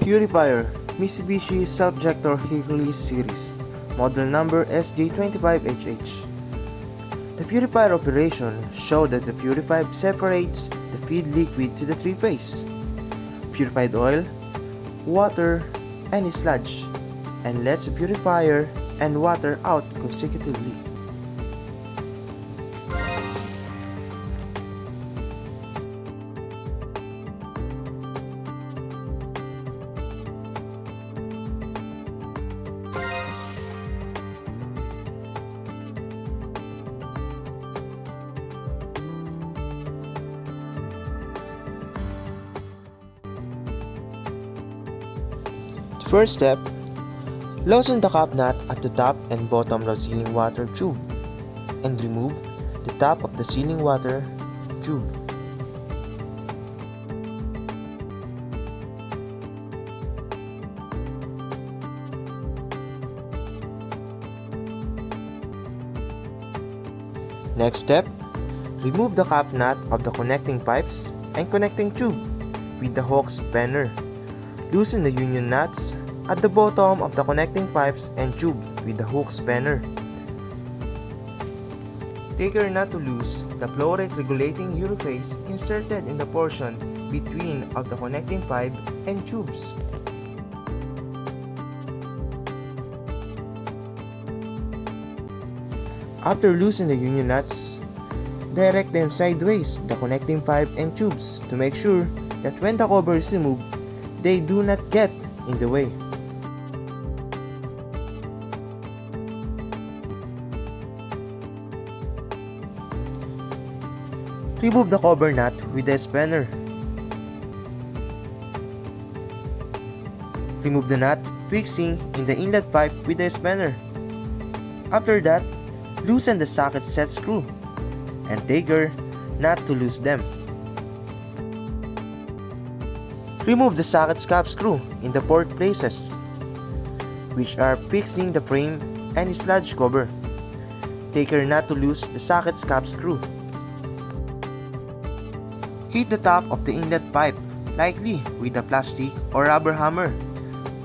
Purifier, Mitsubishi Self-Jector Hercules Series, model number SJ25HH. The purifier operation showed that the purifier separates the feed liquid to the three-phase: purified oil, water, and sludge, and lets the purifier and water out consecutively. First step, loosen the cap nut at the top and bottom of the sealing water tube and remove the top of the sealing water tube. Next step, remove the cap nut of the connecting pipes and connecting tube with the hook spanner. Loosen the union nuts at the bottom of the connecting pipes and tube with the hook spanner. Take care not to lose the flow rate regulating orifice inserted in the portion between of the connecting pipe and tubes. After loosening the union nuts, direct them sideways the connecting pipe and tubes to make sure that when the cover is removed, they do not get in the way. Remove the cover nut with the spanner. Remove the nut fixing in the inlet pipe with the spanner. After that, loosen the socket set screw and take care not to lose them. Remove the socket cap screw in the port places, which are fixing the frame and sludge cover. Take care not to lose the socket cap screw. Hit the top of the inlet pipe lightly with a plastic or rubber hammer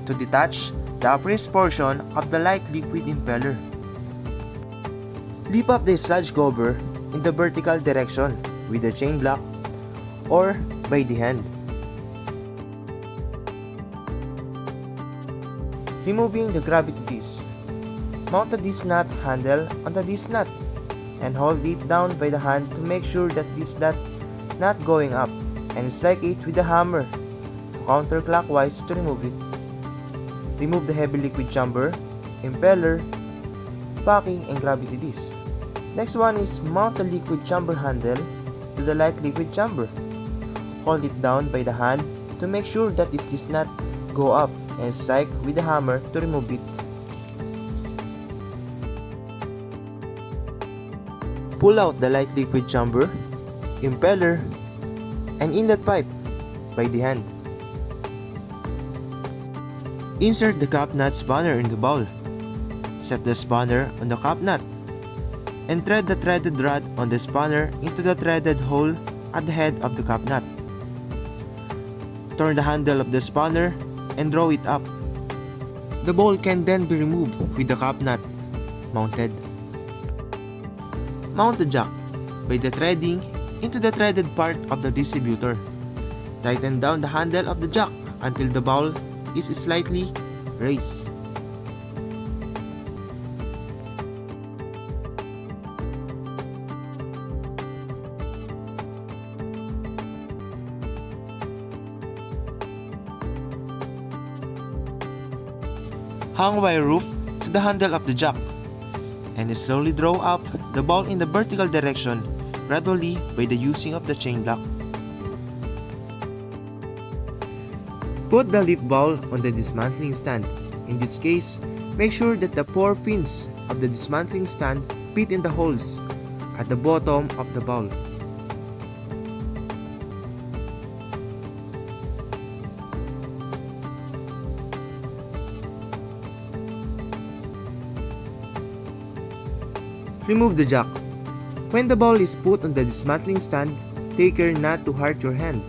to detach the uppermost portion of the light liquid impeller. Lift up the sludge cover in the vertical direction with a chain block or by the hand. Removing the gravity disc. Mount the disc nut handle on the disc nut and hold it down by the hand to make sure that this nut not going up, and strike it with the hammer to counterclockwise to remove it. Remove the heavy liquid chamber, impeller, packing, and gravity disc. Next one is mount the liquid chamber handle to the light liquid chamber. Hold it down by the hand to make sure that this does not go up, and strike with the hammer to remove it. Pull out the light liquid chamber, impeller, and inlet pipe by the hand. Insert the cap nut spanner in the bowl. Set the spanner on the cap nut and thread the threaded rod on the spanner into the threaded hole at the head of the cap nut. Turn the handle of the spanner and draw it up. The bowl can then be removed with the cap nut mounted. Mount the jack by the threading into the threaded part of the distributor. Tighten down the handle of the jack until the bowl is slightly raised. Hang wire rope to the handle of the jack and slowly draw up the bowl in the vertical direction gradually by the using of the chain block. Put the lift bowl on the dismantling stand. In this case, make sure that the 4 pins of the dismantling stand fit in the holes at the bottom of the bowl. Remove the jack. When the bowl is put on the dismantling stand, take care not to hurt your hand.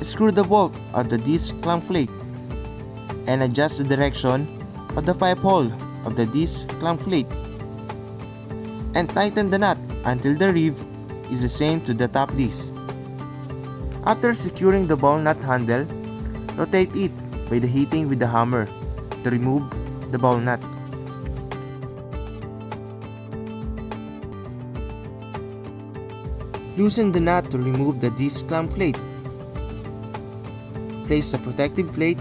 Screw the bolt of the disc clamp plate and adjust the direction of the pipe hole of the disc clamp plate and tighten the nut until the rib is the same to the top disc. After securing the ball nut handle, rotate it by the hitting with the hammer to remove the ball nut. Loosen the nut to remove the disc clamp plate. Place the protective plate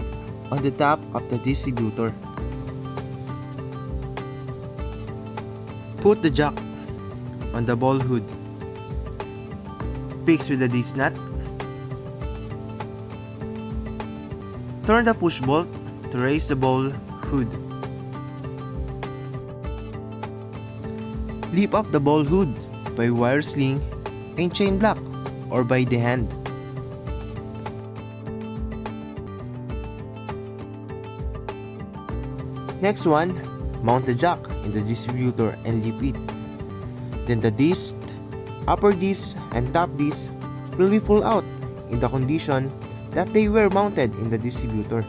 on the top of the distributor. Put the jack on the ball hood. Fix with the disc nut. Turn the push bolt to raise the ball hood. Lift up the ball hood by wire sling and chain block or by the hand. Next one, mount the jack in the distributor and lift it. Then the disc, upper disc and top disc will be pulled out in the condition that they were mounted in the distributor.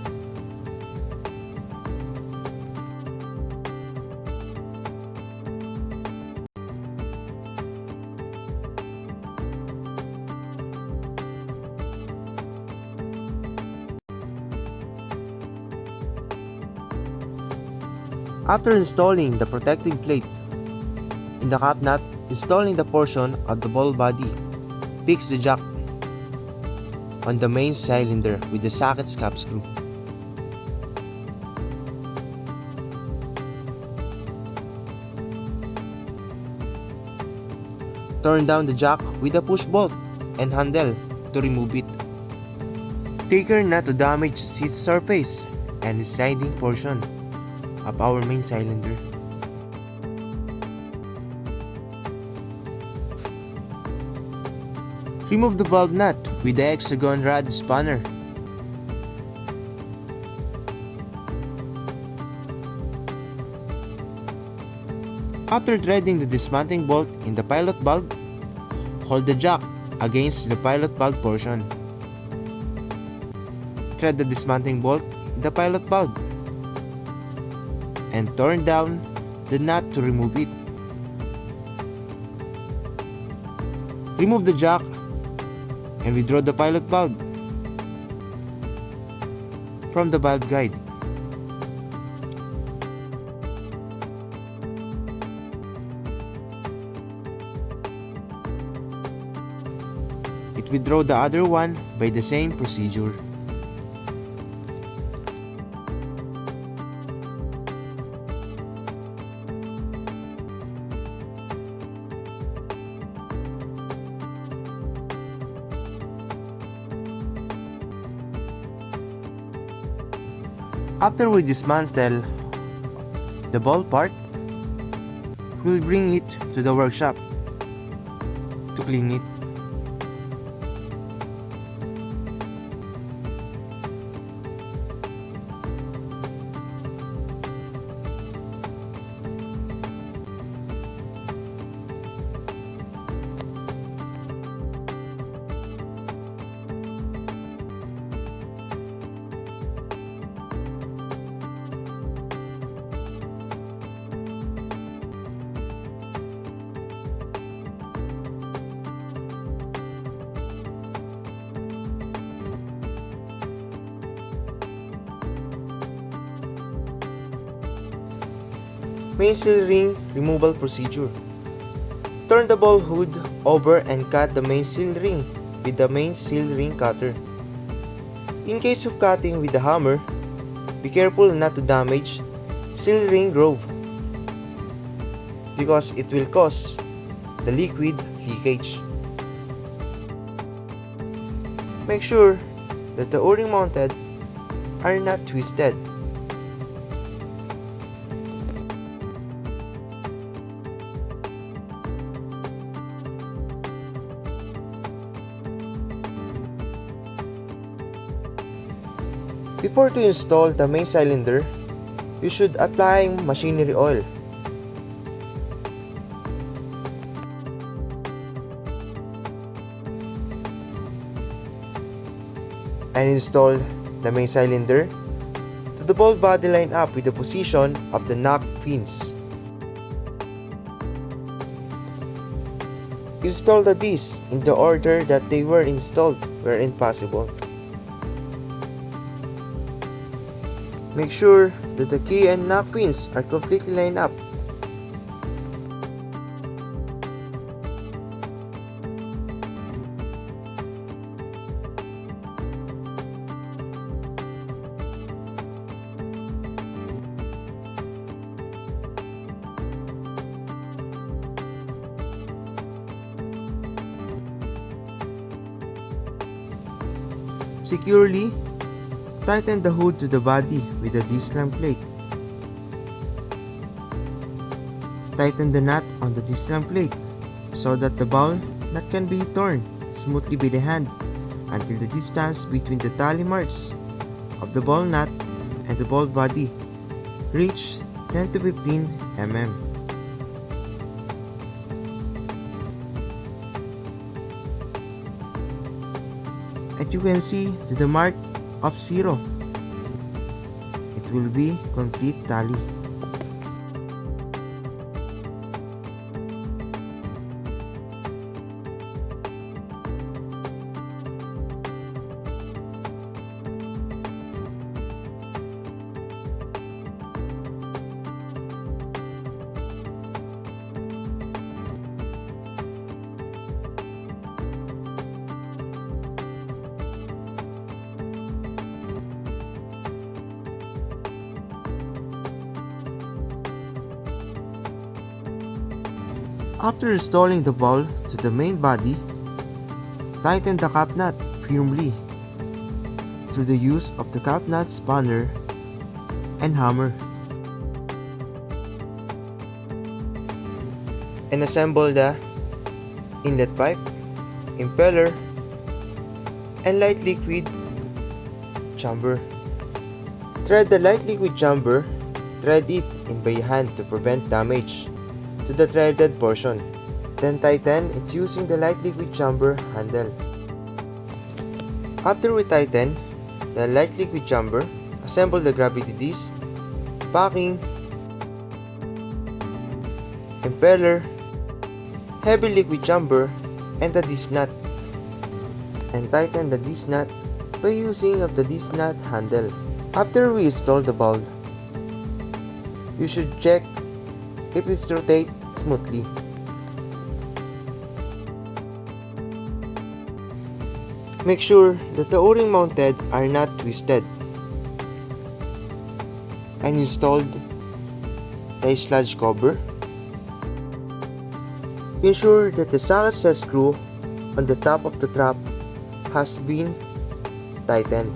After installing the protective plate in the cap nut, installing the portion of the ball body, fix the jack on the main cylinder with the socket cap screw. Turn down the jack with a push bolt and handle to remove it. Take care not to damage seat surface and the sliding portion of our main cylinder. Remove the valve nut with the hexagon rod spanner. After threading the dismounting bolt in the pilot valve, hold the jack against the pilot valve portion. Thread the dismounting bolt in the pilot valve and turn down the nut to remove it. Remove the jack and withdraw the pilot valve from the valve guide. It withdraw the other one by the same procedure. After we dismantle the ball part, we'll bring it to the workshop to clean it. Main seal ring removal procedure. Turn the ball hood over and cut the main seal ring with the main seal ring cutter. In case of cutting with the hammer, be careful not to damage seal ring groove because it will cause the liquid leakage. Make sure that the O-ring mounted are not twisted. Before to install the main cylinder, you should apply machinery oil. and install the main cylinder to the ball body line up with the position of the knock pins. Install the discs in the order that they were installed wherein possible. Make sure that the key and knock pins are completely lined up. Securely tighten the hood to the body with a disclamp plate. Tighten the nut on the disclamp plate so that the ball nut can be torn smoothly by the hand until the distance between the tally marks of the ball nut and the ball body reach 10 to 15 mm. And you can see the mark of 0. It will be complete tally. After installing the ball to the main body, tighten the cap nut firmly through the use of the cap nut spanner and hammer. And assemble the inlet pipe, impeller, and light liquid chamber. Thread the light liquid chamber, thread it in by hand to prevent damage to the threaded portion. Then tighten it using the light liquid chamber handle. After we tighten the light liquid chamber, assemble the gravity disc, packing, impeller, heavy liquid chamber, and the disc nut. And tighten the disc nut by using of the disc nut handle. After we install the ball, you should check if it rotates smoothly. Make sure that the O-ring mounted are not twisted. And installed the sludge cover. Ensure that the socket set screw on the top of the trap has been tightened.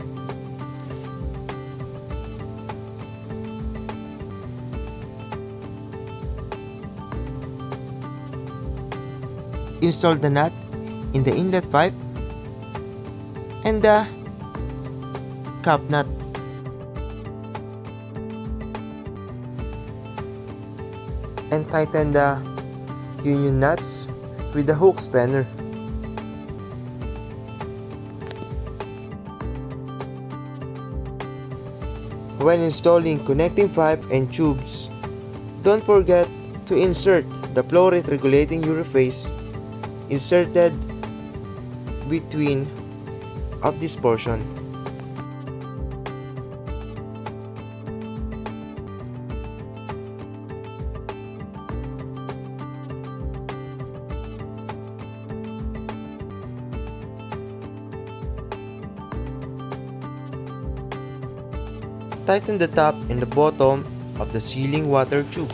Install the nut in the inlet pipe and the cap nut. And tighten the union nuts with the hook spanner. When installing connecting pipe and tubes, don't forget to insert the flow rate regulating Europhase inserted between of this portion. Tighten the top and the bottom of the sealing water tube.